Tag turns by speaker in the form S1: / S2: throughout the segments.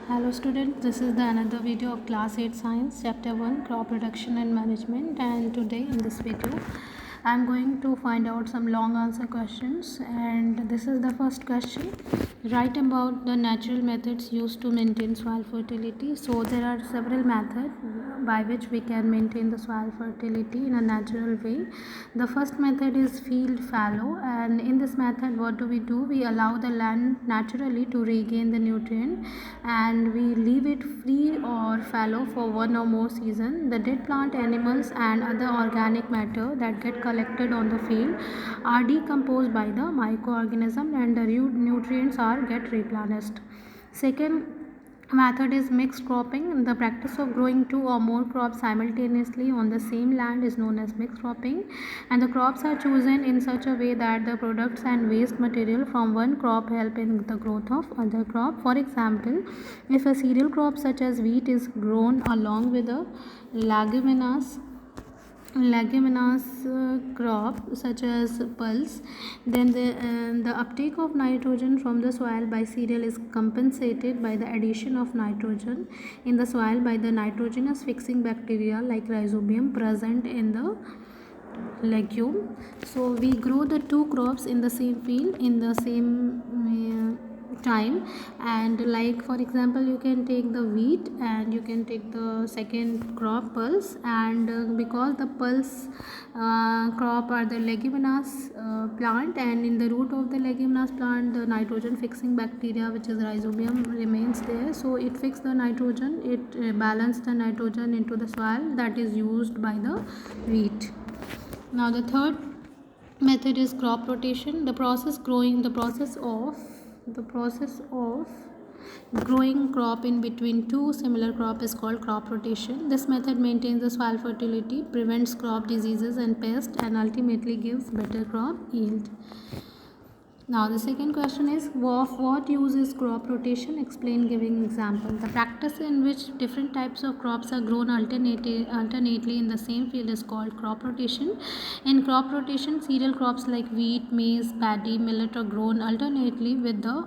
S1: Hello students, this is the another video of class 8 science chapter 1 crop production and management, and today in this video I am going to find out some long answer questions. And this is the first question: write about the natural methods used to maintain soil fertility. So there are several methods by which we can maintain the soil fertility in a natural way. The first method is field fallow, and in this method what do? We allow the land naturally to regain the nutrient, and we leave it free or fallow for one or more seasons. The dead plant, animals and other organic matter that get collected on the field are decomposed by the microorganism, and the nutrients are get replenished. Second method is mixed cropping. The practice of growing two or more crops simultaneously on the same land is known as mixed cropping, and the crops are chosen in such a way that the products and waste material from one crop help in the growth of other crop. For example, if a cereal crop such as wheat is grown along with a leguminous crop such as pulse, then the uptake of nitrogen from the soil by cereal is compensated by the addition of nitrogen in the soil by the nitrogenous fixing bacteria like rhizobium present in the legume. So we grow the two crops in the same field in the same time, and like for example you can take the wheat and you can take the second crop pulse, and because the pulse crop are the leguminous plant, and in the root of the leguminous plant the nitrogen fixing bacteria which is rhizobium remains there, so it fixes the nitrogen, it balances the nitrogen into the soil that is used by the wheat. Now the third method is crop rotation. The process of growing crop in between two similar crop is called crop rotation. This method maintains the soil fertility, prevents crop diseases and pests, and ultimately gives better crop yield. Now the second question is, of what use is crop rotation? Explain giving example. The practice in which different types of crops are grown alternately in the same field is called crop rotation. In crop rotation, cereal crops like wheat, maize, paddy, millet are grown alternately with the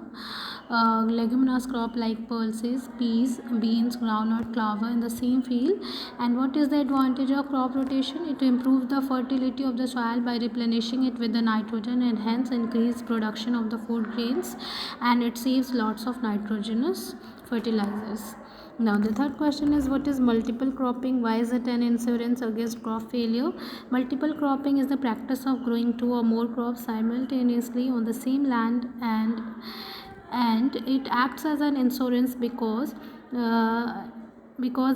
S1: leguminous crop like pulses, peas, beans, groundnut, clover in the same field. And what is the advantage of crop rotation? It improves the fertility of the soil by replenishing it with the nitrogen and hence increase production of the food grains, and it saves lots of nitrogenous fertilizers. Now the third question is, what is multiple cropping? Why is it an insurance against crop failure? Multiple cropping is the practice of growing two or more crops simultaneously on the same land, and it acts as an insurance because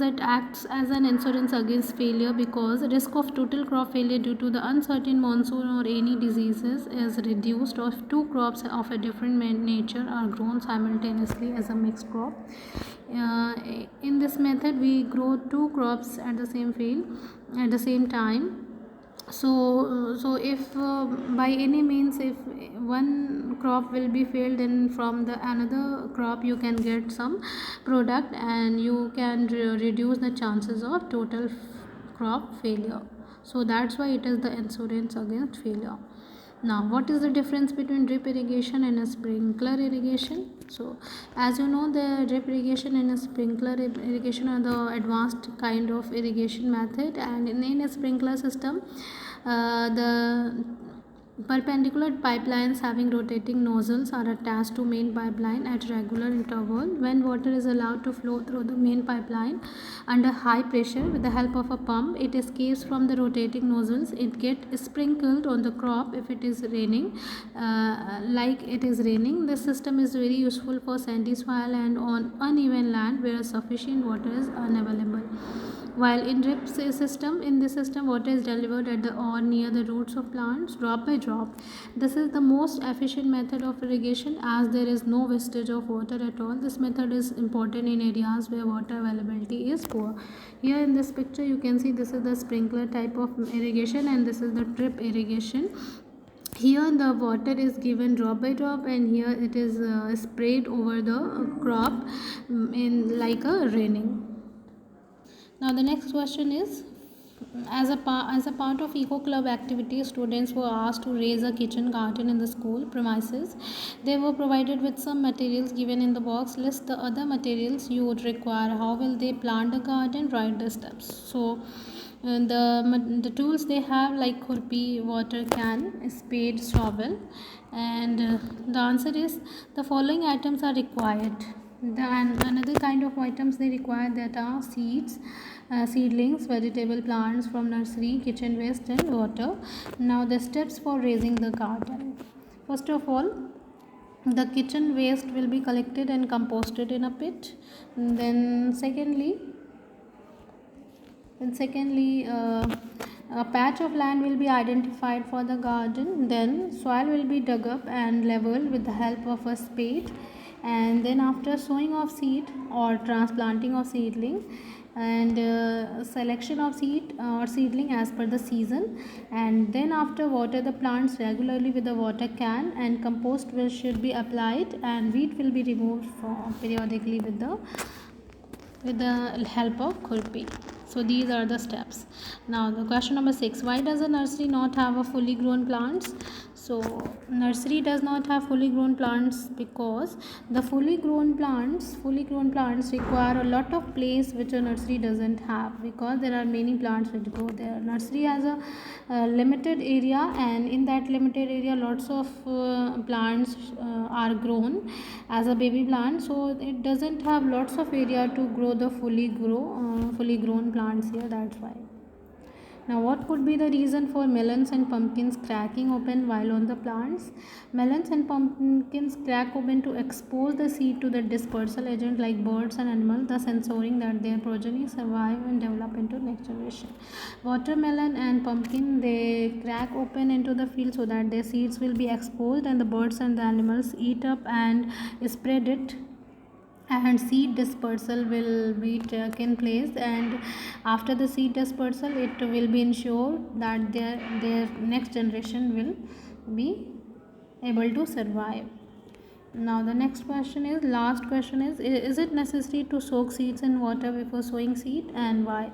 S1: it acts as an insurance against failure, because risk of total crop failure due to the uncertain monsoon or any diseases is reduced if two crops of a different nature are grown simultaneously as a mixed crop. In this method we grow two crops at the same field at the same time. So if by any means if one crop will be failed, then from the another crop you can get some product, and you can reduce the chances of total crop failure. So that's why it is the insurance against failure. Now what is the difference between drip irrigation and a sprinkler irrigation? So as you know, the drip irrigation and a sprinkler irrigation are the advanced kind of irrigation method, and in a sprinkler system the perpendicular pipelines having rotating nozzles are attached to main pipeline at regular interval. When water is allowed to flow through the main pipeline under high pressure with the help of a pump, it escapes from the rotating nozzles. It gets sprinkled on the crop if it is raining. Like it is raining, this system is very useful for sandy soil and on uneven land where sufficient water is unavailable. While in drip system, in this system water is delivered at the or near the roots of plants drop by drop. This is the most efficient method of irrigation as there is no wastage of water at all. This method is important in areas where water availability is poor. Here in this picture you can see this is the sprinkler type of irrigation, and this is the drip irrigation. Here the water is given drop by drop, and here it is sprayed over the crop in like a raining. Now the next question is, As a part of Eco Club activities, students were asked to raise a kitchen garden in the school premises. They were provided with some materials given in the box. List the other materials you would require. How will they plant a garden? Write the steps. So, the tools they have like khurpi, water can, spade, shovel, and the answer is the following items are required. And another kind of items they require that are seeds, seedlings, vegetable plants from nursery, kitchen waste, and water. Now the steps for raising the garden. First of all, the kitchen waste will be collected and composted in a pit. Then secondly, a patch of land will be identified for the garden. Then soil will be dug up and leveled with the help of a spade. And then after sowing of seed or transplanting of seedling, and selection of seed or seedling as per the season, and then after water the plants regularly with the water can, and compost will should be applied, and weed will be removed from periodically with the help of khurpi. So these are the steps. Now the question number 6, why does a nursery not have a fully grown plants? So nursery does not have fully grown plants because the fully grown plants require a lot of place which a nursery doesn't have, because there are many plants which grow there. Nursery has a limited area, and in that limited area lots of plants are grown as a baby plant, so it doesn't have lots of area to grow the fully grown plants here. That's why. Now, what could be the reason for melons and pumpkins cracking open while on the plants? Melons and pumpkins crack open to expose the seed to the dispersal agent like birds and animals, thus ensuring that their progeny survive and develop into next generation. Watermelon and pumpkin, they crack open into the field so that their seeds will be exposed and the birds and the animals eat up and spread it, and seed dispersal will be taken place, and after the seed dispersal it will be ensured that their next generation will be able to survive. Now the next question is, last question is it necessary to soak seeds in water before sowing seed, and why?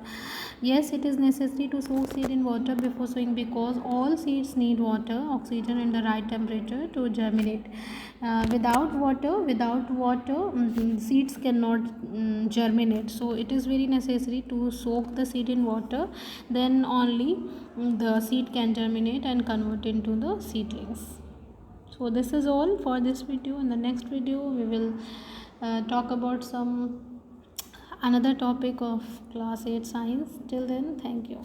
S1: Yes, it is necessary to soak seed in water before sowing because all seeds need water, oxygen and the right temperature to germinate. Without water, seeds cannot germinate. So it is very necessary to soak the seed in water, then only the seed can germinate and convert into the seedlings. So this is all for this video. In the next video we will talk about some another topic of class 8 science. Till then, thank you.